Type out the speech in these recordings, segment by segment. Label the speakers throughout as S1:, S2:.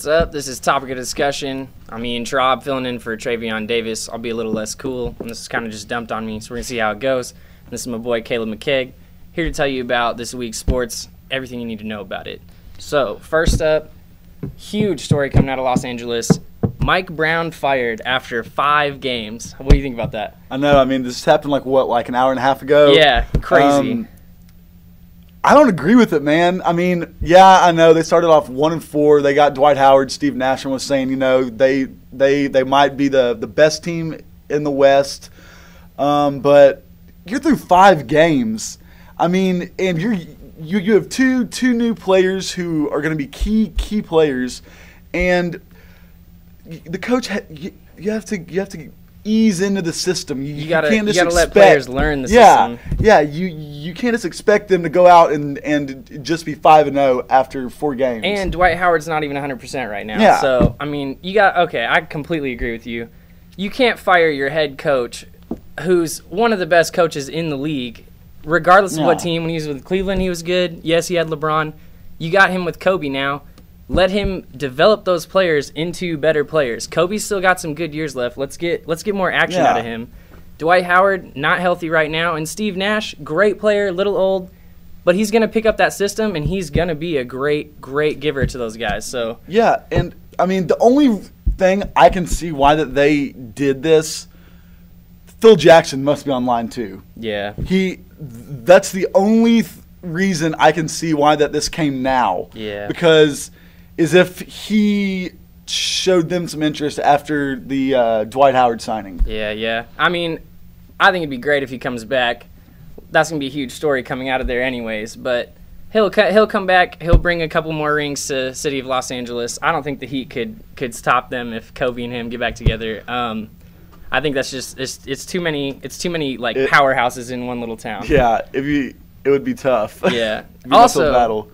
S1: What's up? This is Topic of Discussion. I'm Ian Traub, filling in for Travion Davis. I'll be a little less cool, and this is kind of just dumped on me, so we're going to see how it goes. And this is my boy Caleb McKeag, here to tell you about this week's sports, everything you need to know about it. So, first up, huge story coming out of Los Angeles. Mike Brown fired after 5 games. What do you think about that?
S2: I know. I mean, this happened like an hour and a half ago?
S1: Yeah, crazy.
S2: I don't agree with it, man. I mean, yeah, I know they started off 1-4. They got Dwight Howard. Steve Nash was saying, they might be the best team in the West. But you're through 5 games. I mean, and you have two new players who are going to be key players, and the coach you have to ease into the system. You gotta
S1: let players learn the system.
S2: Yeah, you can't just expect them to go out and just be 5-0 after 4 games.
S1: And Dwight Howard's not even 100% right now.
S2: Yeah.
S1: So, I mean, I completely agree with you. You can't fire your head coach, who's one of the best coaches in the league, regardless of what team. When he was with Cleveland, he was good. Yes, he had LeBron. You got him with Kobe now. Let him develop those players into better players. Kobe's still got some good years left. Let's get more action out of him. Dwight Howard, not healthy right now. And Steve Nash, great player, little old. But he's going to pick up that system, and he's going to be a great giver to those guys. So
S2: yeah, and, I mean, the only thing I can see why that they did this, Phil Jackson must be online too.
S1: Yeah.
S2: That's the only reason I can see why that this came now.
S1: Yeah.
S2: Because is if he showed them some interest after the Dwight Howard signing.
S1: Yeah. I mean, I think it'd be great if he comes back. That's going to be a huge story coming out of there anyways. But he'll come back. He'll bring a couple more rings to the city of Los Angeles. I don't think the Heat could stop them if Kobe and him get back together. I think that's just it's too many powerhouses in one little town.
S2: Yeah, it would be tough.
S1: Yeah.
S2: Also, battle.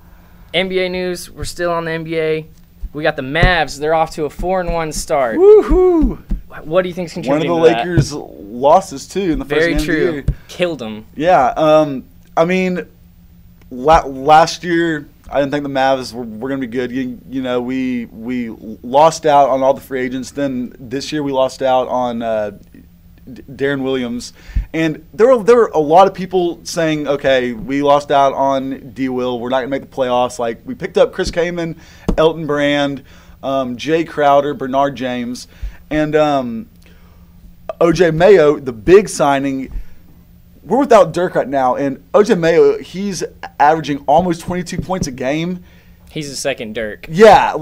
S1: NBA news, we're still on the NBA. We got the Mavs. They're off to a 4-1 start.
S2: Woohoo!
S1: What do you think's contributing to that?
S2: One of the Lakers' losses, too, in the first game of the year.
S1: Killed them.
S2: Yeah. I mean, last year, I didn't think the Mavs were going to be good. We lost out on all the free agents. Then this year we lost out on Darren Williams. And there were a lot of people saying, okay, we lost out on D. Will. We're not going to make the playoffs. Like, we picked up Chris Kaman, Elton Brand, Jay Crowder, Bernard James, and O.J. Mayo, the big signing. We're without Dirk right now, and O.J. Mayo, he's averaging almost 22 points a game.
S1: He's a second Dirk.
S2: Yeah,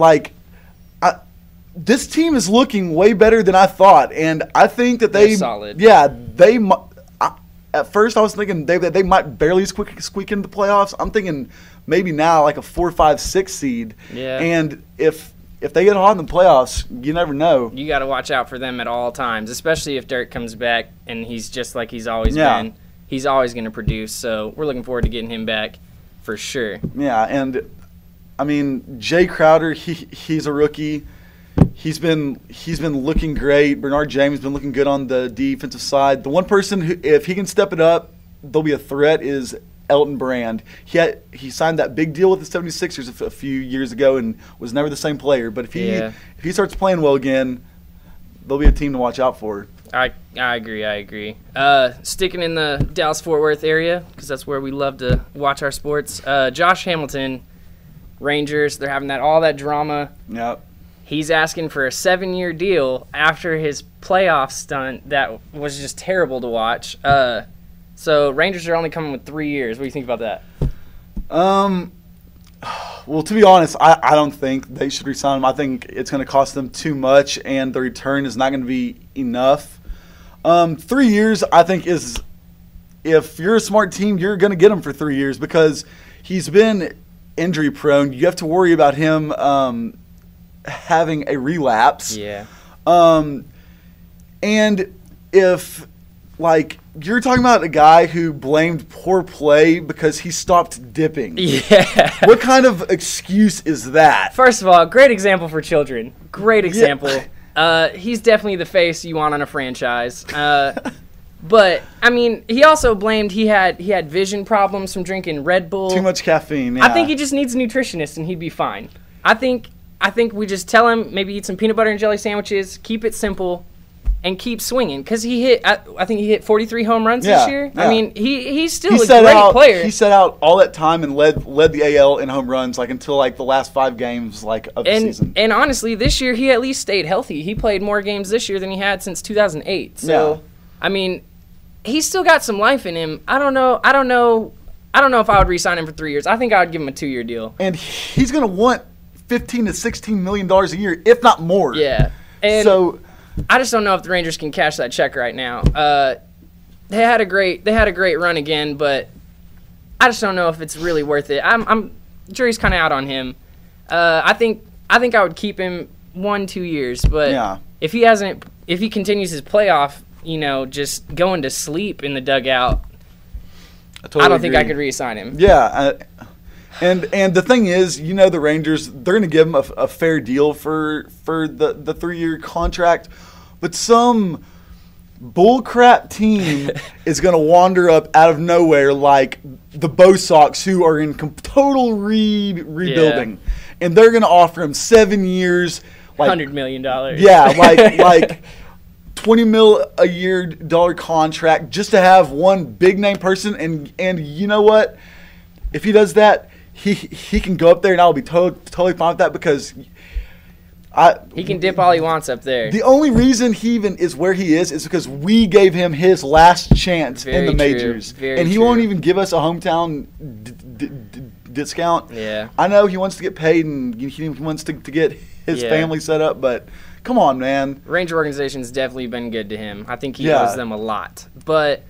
S2: this team is looking way better than I thought, and I think that
S1: they're solid.
S2: Yeah, at first I was thinking they might barely squeak into the playoffs. I'm thinking maybe now like a 4, 5, 6 seed.
S1: Yeah.
S2: And if they get hot in the playoffs, you never know.
S1: You got to watch out for them at all times, especially if Dirk comes back and he's just like he's always been. He's always going to produce, so we're looking forward to getting him back for sure.
S2: Yeah, and I mean Jay Crowder, he's a rookie. He's been looking great. Bernard James has been looking good on the defensive side. The one person who, if he can step it up, there'll be a threat is Elton Brand. He signed that big deal with the 76ers a few years ago and was never the same player. But if he starts playing well again, there'll be a team to watch out for.
S1: I agree. Sticking in the Dallas-Fort Worth area, because that's where we love to watch our sports. Josh Hamilton, Rangers, they're having all that drama.
S2: Yep.
S1: He's asking for a 7-year deal after his playoff stunt that was just terrible to watch. So Rangers are only coming with 3 years. What do you think about that?
S2: Well, to be honest, I don't think they should resign him. I think it's going to cost them too much, and the return is not going to be enough. 3 years, I think, is if you're a smart team, you're going to get him for 3 years because he's been injury prone. You have to worry about him having a relapse.
S1: Yeah.
S2: And if, you're talking about a guy who blamed poor play because he stopped dipping.
S1: Yeah.
S2: What kind of excuse is that?
S1: First of all, great example for children. Great example. Yeah. He's definitely the face you want on a franchise. But, I mean, he also blamed he had vision problems from drinking Red Bull.
S2: Too much caffeine, yeah.
S1: I think he just needs a nutritionist and he'd be fine. I think I think we just tell him maybe eat some peanut butter and jelly sandwiches, keep it simple, and keep swinging. Because I think he hit 43 home runs this year. Yeah. I mean, he's still a great player.
S2: He set out all that time and led the AL in home runs until the last 5 games of the season.
S1: And honestly, this year he at least stayed healthy. He played more games this year than he had since 2008. So, I mean, he's still got some life in him. I don't know if I would re-sign him for 3 years. I think I would give him a 2-year deal.
S2: And he's going to want $15 to $16 million a year, if not more.
S1: Yeah. And so I just don't know if the Rangers can cash that check right now. They had a great run again, but I just don't know if it's really worth it. Jury's kind of out on him. I think I would keep him 1-2 years, but if he continues his playoff, just going to sleep in the dugout, I don't think I could re-sign him.
S2: Yeah, and the thing is, the Rangers, they're going to give him a fair deal for the 3-year contract, but some bullcrap team is going to wander up out of nowhere like the Bo Sox, who are in total rebuilding, and they're going to offer him 7 years,
S1: $100 million.
S2: Yeah, like $20 million a year contract just to have one big name person, and you know what? If he does that, he can go up there, and I'll be totally fine with that because
S1: he can dip all he wants up there.
S2: The only reason he even is where he is because we gave him his last chance in the majors, and he won't even give us a hometown discount.
S1: Yeah,
S2: I know he wants to get paid and he wants to get his family set up, but come on, man.
S1: Ranger organization's definitely been good to him. I think he owes them a lot, but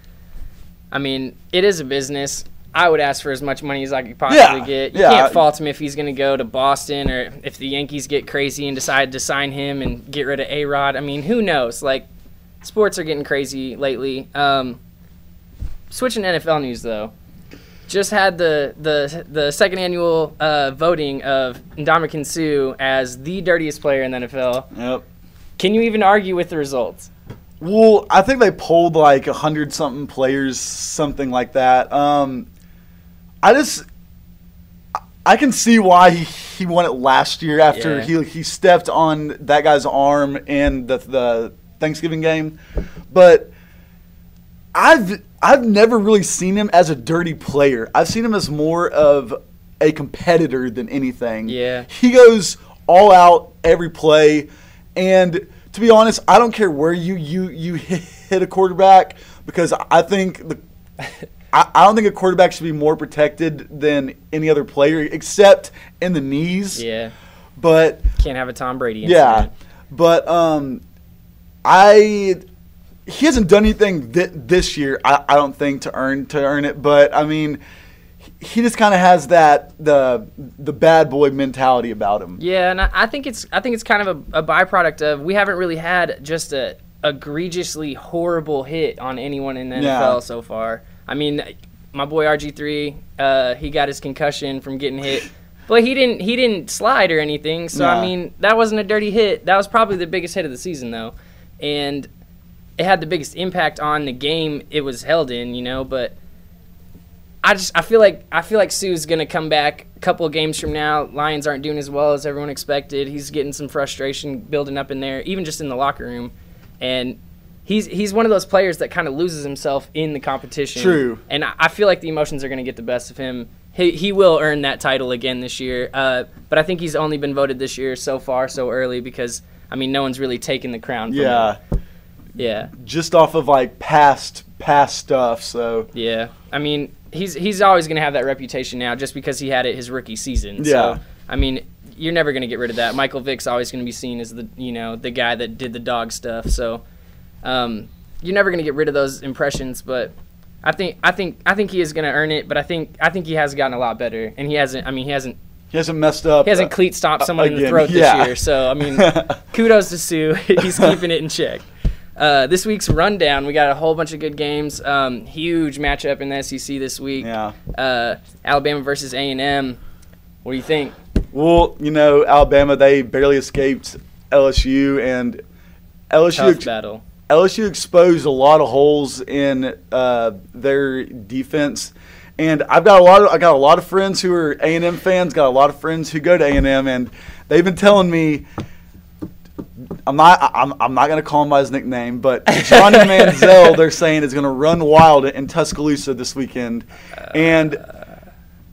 S1: I mean, it is a business. I would ask for as much money as I could possibly get. You can't fault him if he's going to go to Boston or if the Yankees get crazy and decide to sign him and get rid of A-Rod. I mean, who knows? Sports are getting crazy lately. Switching to NFL news, though. Just had the second annual voting of Ndamukong Suh as the dirtiest player in the NFL.
S2: Yep.
S1: Can you even argue with the results?
S2: Well, I think they polled 100-something players, something like that. I can see why he won it last year after he stepped on that guy's arm in the Thanksgiving game, but I've never really seen him as a dirty player. I've seen him as more of a competitor than anything.
S1: Yeah,
S2: he goes all out every play, and to be honest, I don't care where you hit a quarterback because I think I don't think a quarterback should be more protected than any other player except in the knees.
S1: Yeah.
S2: But
S1: can't have a Tom Brady incident.
S2: Yeah. But he hasn't done anything this year, I don't think, to earn it, but I mean, he just kind of has that the bad boy mentality about him.
S1: Yeah, and I think it's kind of a byproduct of we haven't really had just a egregiously horrible hit on anyone in the NFL so far. I mean, my boy RG3, he got his concussion from getting hit, but he didn't slide or anything. So I mean, that wasn't a dirty hit. That was probably the biggest hit of the season, though, and it had the biggest impact on the game it was held in. But I feel like Suh's gonna come back a couple of games from now. Lions aren't doing as well as everyone expected. He's getting some frustration building up in there, even just in the locker room, and he's one of those players that kind of loses himself in the competition.
S2: True. And
S1: I feel like the emotions are gonna get the best of him. He will earn that title again this year, but I think he's only been voted this year so far so early because I mean no one's really taken the crown from him. Yeah. Just
S2: off of past stuff. So
S1: yeah, I mean. He's always going to have that reputation now just because he had it his rookie season.
S2: Yeah.
S1: So, I mean, you're never going to get rid of that. Michael Vick's always going to be seen as the guy that did the dog stuff. So, you're never going to get rid of those impressions, but I think he is going to earn it, but I think he has gotten a lot better and he hasn't
S2: messed up.
S1: He hasn't cleat stomped someone in the throat this year. So, I mean, kudos to Suh. He's keeping it in check. This week's rundown, we got a whole bunch of good games. Huge matchup in the SEC this week.
S2: Yeah.
S1: Alabama versus A&M. What do you think?
S2: Well, Alabama, they barely escaped LSU, and
S1: Tough battle.
S2: LSU exposed a lot of holes in their defense. And I got a lot of friends who are A&M fans, got a lot of friends who go to A&M, and they've been telling me. I'm not going to call him by his nickname, but Johnny Manziel, they're saying, is going to run wild in Tuscaloosa this weekend. And,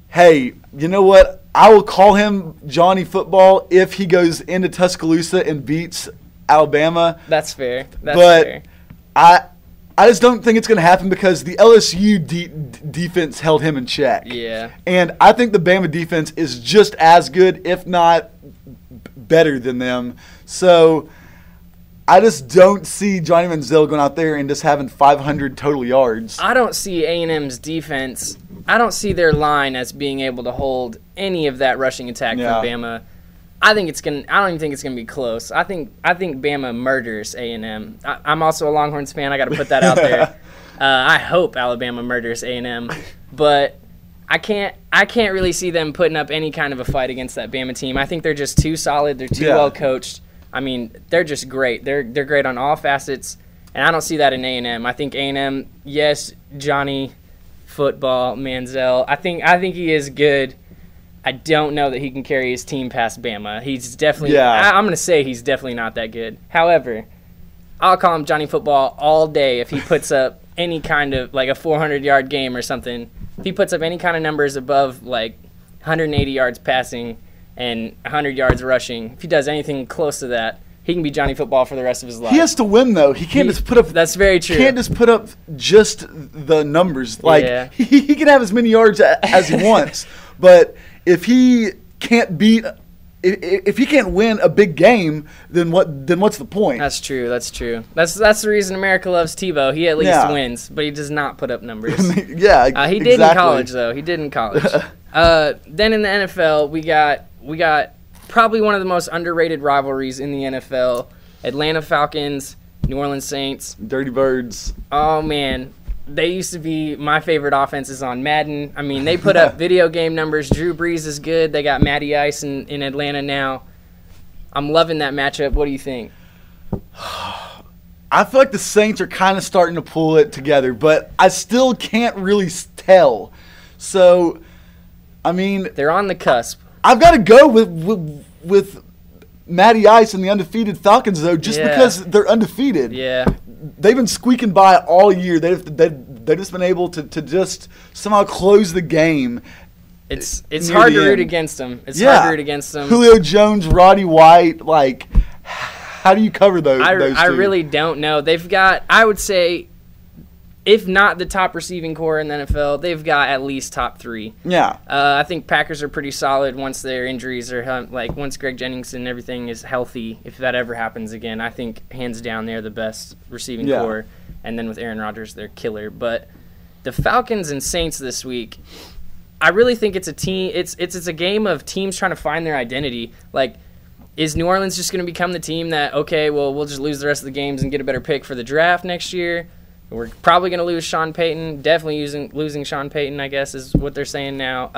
S2: hey, you know what? I will call him Johnny Football if he goes into Tuscaloosa and beats Alabama.
S1: That's fair. That's
S2: but
S1: fair.
S2: I just don't think it's going to happen because the LSU defense held him in check.
S1: Yeah.
S2: And I think the Bama defense is just as good, if not better than them. So I just don't see Johnny Manziel going out there and just having 500 total yards.
S1: I don't see A&M's defense. I don't see their line as being able to hold any of that rushing attack from Bama. I don't even think it's gonna be close. I think Bama murders A&M. I'm also a Longhorns fan. I got to put that out there. I hope Alabama murders A&M, but I can't really see them putting up any kind of a fight against that Bama team. I think they're just too solid. They're too well coached. I mean, they're just great. They're great on all facets, and I don't see that in A&M. I think A&M, yes, Johnny Football Manziel. I think he is good. I don't know that he can carry his team past Bama. He's definitely I'm going to say he's definitely not that good. However, I'll call him Johnny Football all day if he puts up any kind of like a 400-yard game or something. If he puts up any kind of numbers above like 180 yards passing and 100 yards rushing, if he does anything close to that, he can be Johnny Football for the rest of his life.
S2: He has to win, though. He can't just put up.
S1: That's very true.
S2: He can't just put up just the numbers. Like he can have as many yards as he wants, but if he can't beat, if he can't win a big game, then what's the point?
S1: That's true. That's true. That's the reason America loves Tebow. He at least wins, but he does not put up numbers. He did in college though. He did in college. Then in the NFL, we got probably one of the most underrated rivalries in the NFL: Atlanta Falcons, New Orleans Saints.
S2: Dirty Birds.
S1: Oh man. They used to be my favorite offenses on Madden. I mean, they put up video game numbers. Drew Brees is good. They got Matty Ice in Atlanta now. I'm loving that matchup. What do you think?
S2: I feel like the Saints are kind of starting to pull it together, but I still can't really tell. So, I mean,
S1: they're on the cusp.
S2: I've got to go with Matty Ice and the undefeated Falcons, though, just because they're undefeated.
S1: Yeah.
S2: They've been squeaking by all year. They've just been able to just somehow close the game.
S1: It's hard to root against them. It's hard to root against them.
S2: Julio Jones, Roddy White, like, how do you cover those two?
S1: I really don't know. They've got, I would say, if not the top receiving core in the NFL, they've got at least top three.
S2: Yeah.
S1: I think Packers are pretty solid once their injuries are, once Greg Jennings and everything is healthy. If that ever happens again, I think hands down they're the best receiving core. And then with Aaron Rodgers, they're killer. But the Falcons and Saints this week, I really think it's a team. It's a game of teams trying to find their identity. Like, is New Orleans just going to become the team that, okay, well, we'll just lose the rest of the games and get a better pick for the draft next year? We're probably going to lose Sean Payton. Definitely losing Sean Payton, I guess, is what they're saying now.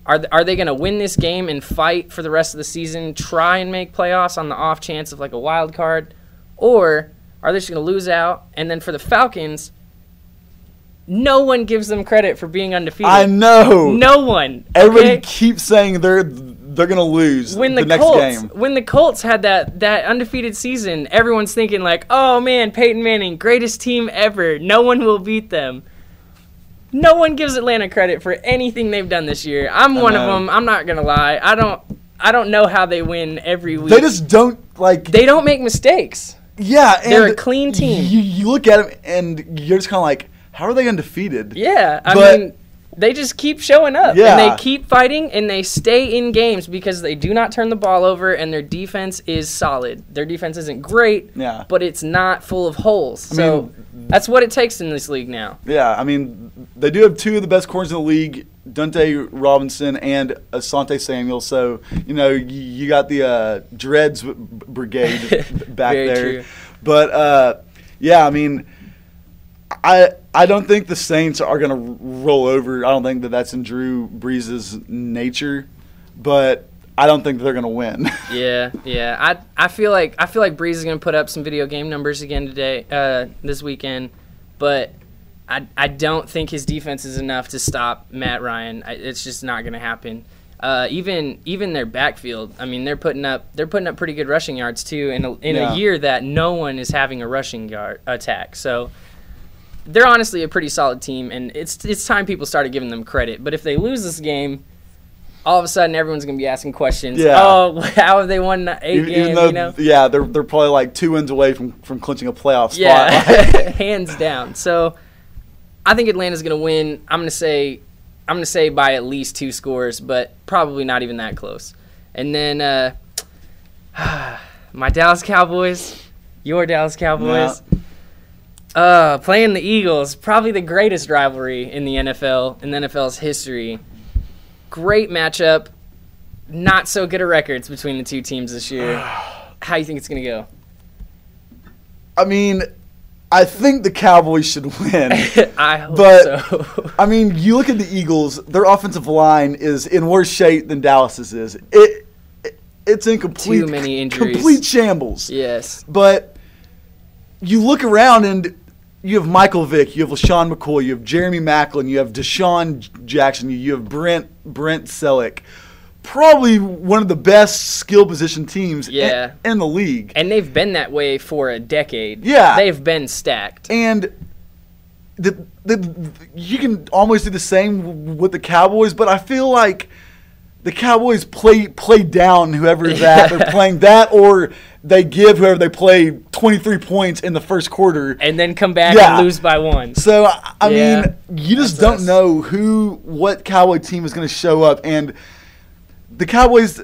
S1: Are they going to win this game and fight for the rest of the season, try and make playoffs on the off chance of like a wild card? Or are they just going to lose out? And then for the Falcons, no one gives them credit for being undefeated.
S2: I know.
S1: No one.
S2: Everybody keeps saying they're going to lose the next game.
S1: When the Colts had that undefeated season, everyone's thinking like, oh, man, Peyton Manning, greatest team ever. No one will beat them. No one gives Atlanta credit for anything they've done this year. I'm one of them. I'm not going to lie. I don't know how they win every week.
S2: They just don't, like...
S1: They don't make mistakes.
S2: Yeah. And
S1: they're a clean team.
S2: You look at them, and you're just kind of like, how are they undefeated?
S1: Yeah. I mean... They just keep showing up, and they keep fighting, and they stay in games because they do not turn the ball over, and their defense is solid. Their defense isn't great, but it's not full of holes. So that's what it takes in this league now.
S2: Yeah, I mean, they do have two of the best corners in the league, Dante Robinson and Asante Samuel. So, you got the Dreads Brigade back there.
S1: True.
S2: But, I mean, I don't think the Saints are going to roll over. I don't think that's in Drew Brees' nature, but I don't think they're going to win.
S1: Yeah. I feel like Brees is going to put up some video game numbers again this weekend, but I don't think his defense is enough to stop Matt Ryan. It's just not going to happen. Even their backfield. I mean, they're putting up pretty good rushing yards too in a year that no one is having a rushing yard attack. So they're honestly a pretty solid team, and it's time people started giving them credit. But if they lose this game, all of a sudden everyone's going to be asking questions.
S2: Yeah.
S1: Oh, how have they won 8 games?
S2: Though, yeah, they're probably like 2 wins away from clinching a playoff spot.
S1: Yeah, hands down. So I think Atlanta's going to win. I'm going to say by at least 2 scores, but probably not even that close. And then my Dallas Cowboys, your Dallas Cowboys, playing the Eagles, probably the greatest rivalry in the NFL's history. Great matchup. Not so good at records between the two teams this year. How do you think it's going to go?
S2: I mean, I think the Cowboys should win.
S1: I hope so.
S2: I mean, you look at the Eagles, their offensive line is in worse shape than Dallas's is. It's in
S1: too many injuries.
S2: Complete shambles.
S1: Yes.
S2: But you look around and you have Michael Vick, you have LaShawn McCoy, you have Jeremy Maclin, you have Deshaun Jackson, you have Brent Selleck. Probably one of the best skill position teams in the league.
S1: And they've been that way for a decade.
S2: Yeah.
S1: They've been stacked.
S2: And you can almost do the same with the Cowboys, but I feel like the Cowboys play down whoever that they're playing that, or they give whoever they play 23 points in the first quarter
S1: and then come back and lose by 1.
S2: So I mean, you just don't know what Cowboy team is going to show up. And the Cowboys,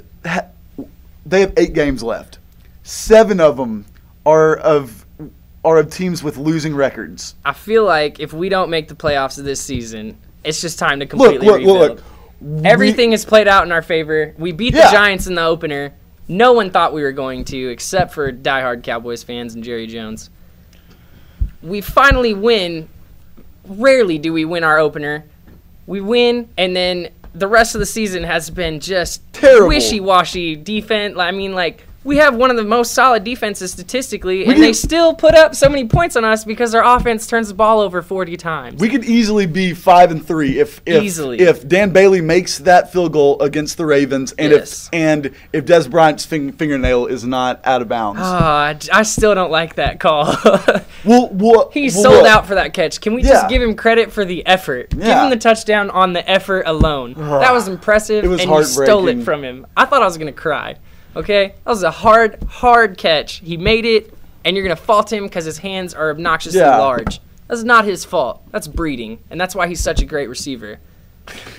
S2: they have 8 games left. 7 of them are of teams with losing records.
S1: I feel like if we don't make the playoffs this season, it's just time to completely rebuild.
S2: Look.
S1: Everything is played out in our favor. We beat the Giants in the opener. No one thought we were going to, except for diehard Cowboys fans and Jerry Jones. We finally win. Rarely do we win our opener. We win, and then the rest of the season has been just
S2: terrible,
S1: wishy-washy defense. I mean, like, we have one of the most solid defenses statistically, and they still put up so many points on us because our offense turns the ball over 40 times.
S2: We could easily be 5-3 if Dan Bailey makes that field goal against the Ravens, and if Des Bryant's fingernail is not out of bounds.
S1: I still don't like that call. He sold out for that catch. Can we just give him credit for the effort? Give him the touchdown on the effort alone. That was impressive, and you stole it from him. I thought I was going to cry. Okay, that was a hard catch. He made it, and you're going to fault him because his hands are obnoxiously large. That's not his fault. That's breeding, and that's why he's such a great receiver.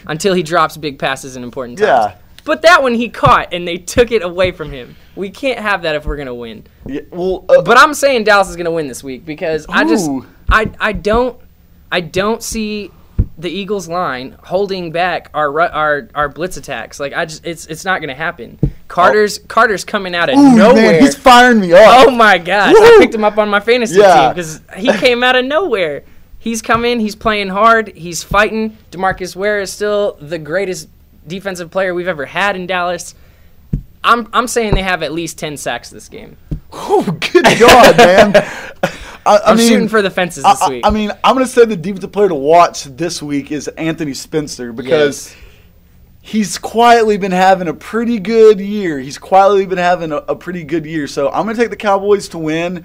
S1: Until he drops big passes in important times. Yeah. But that one he caught, and they took it away from him. We can't have that if we're going to win.
S2: Yeah, well,
S1: but I'm saying Dallas is going to win this week because I don't see the Eagles line holding back our blitz attacks. Like it's not going to happen. Carter's coming out of nowhere.
S2: Man, he's firing me up.
S1: Oh my gosh. I picked him up on my fantasy team because he came out of nowhere. He's coming, he's playing hard, he's fighting. DeMarcus Ware is still the greatest defensive player we've ever had in Dallas. I'm saying they have at least 10 sacks this game.
S2: Oh, good God, man.
S1: I'm shooting for the fences this week.
S2: I mean, I'm going to say the defensive player to watch this week is Anthony Spencer because he's quietly been having a pretty good year. A pretty good year. So I'm going to take the Cowboys to win.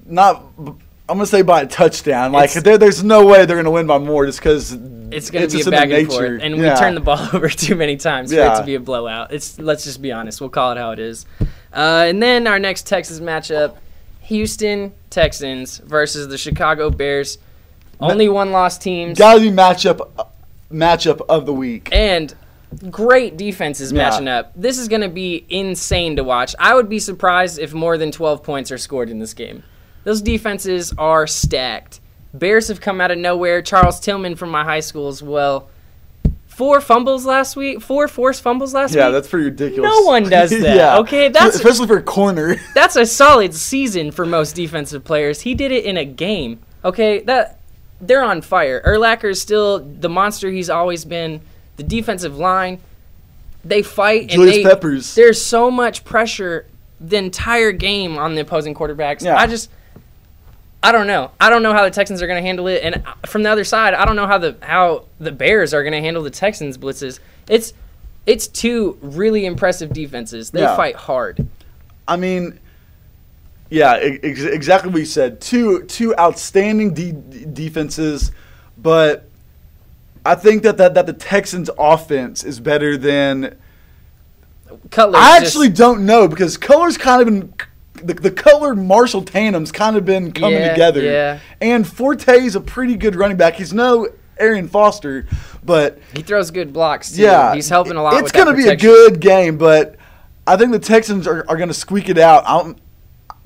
S2: I'm going to say by a touchdown. Like, there's no way they're going to win by more just because
S1: it's going to be a back and forth. And we turn the ball over too many times for it to be a blowout. Let's just be honest. We'll call it how it is. And then our next Texas matchup, Houston Texans versus the Chicago Bears. Only one-loss teams.
S2: Gotta be matchup of the week.
S1: And great defenses matching up. This is going to be insane to watch. I would be surprised if more than 12 points are scored in this game. Those defenses are stacked. Bears have come out of nowhere. Charles Tillman from my high school as well. 4 fumbles last week. 4 forced fumbles last week.
S2: Yeah, that's pretty ridiculous.
S1: No one does that. Okay,
S2: especially for a corner.
S1: That's a solid season for most defensive players. He did it in a game. Okay, they're on fire. Urlacher is still the monster he's always been. The defensive line, they fight.
S2: Julius Peppers.
S1: There's so much pressure the entire game on the opposing quarterbacks. Yeah. I don't know. I don't know how the Texans are going to handle it. And from the other side, I don't know how the Bears are going to handle the Texans' blitzes. it's two really impressive defenses. They fight hard.
S2: I mean, yeah, exactly what you said. Two outstanding defenses, but I think that the Texans' offense is better than
S1: Cutler.
S2: I actually don't know because Cutler's kind of been the Cutler Marshall tandem's kind of been coming together.
S1: Yeah.
S2: And Forte's a pretty good running back. He's no Arian Foster, but
S1: he throws good blocks too.
S2: Yeah,
S1: He's helping a lot.
S2: It's going to be a good game, but I think the Texans are going to squeak it out.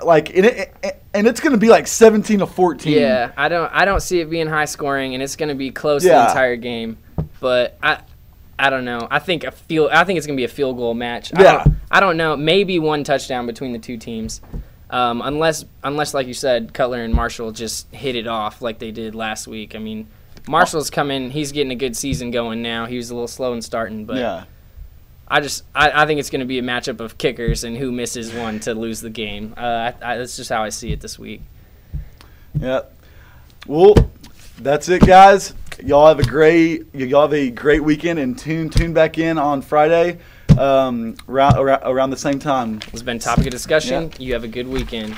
S2: And it's going to be like 17-14.
S1: Yeah, I don't see it being high scoring, and it's going to be close the entire game. But I don't know. I think it's going to be a field goal match.
S2: Yeah.
S1: I don't know. Maybe one touchdown between the two teams, unless like you said, Cutler and Marshall just hit it off like they did last week. I mean, Marshall's coming. He's getting a good season going now. He was a little slow in starting, but
S2: yeah.
S1: I think it's going to be a matchup of kickers and who misses one to lose the game. That's just how I see it this week.
S2: Yeah. Well, that's it, guys. Y'all have a great weekend, and tune back in on Friday around the same time.
S1: It's been topic of discussion. Yeah. You have a good weekend.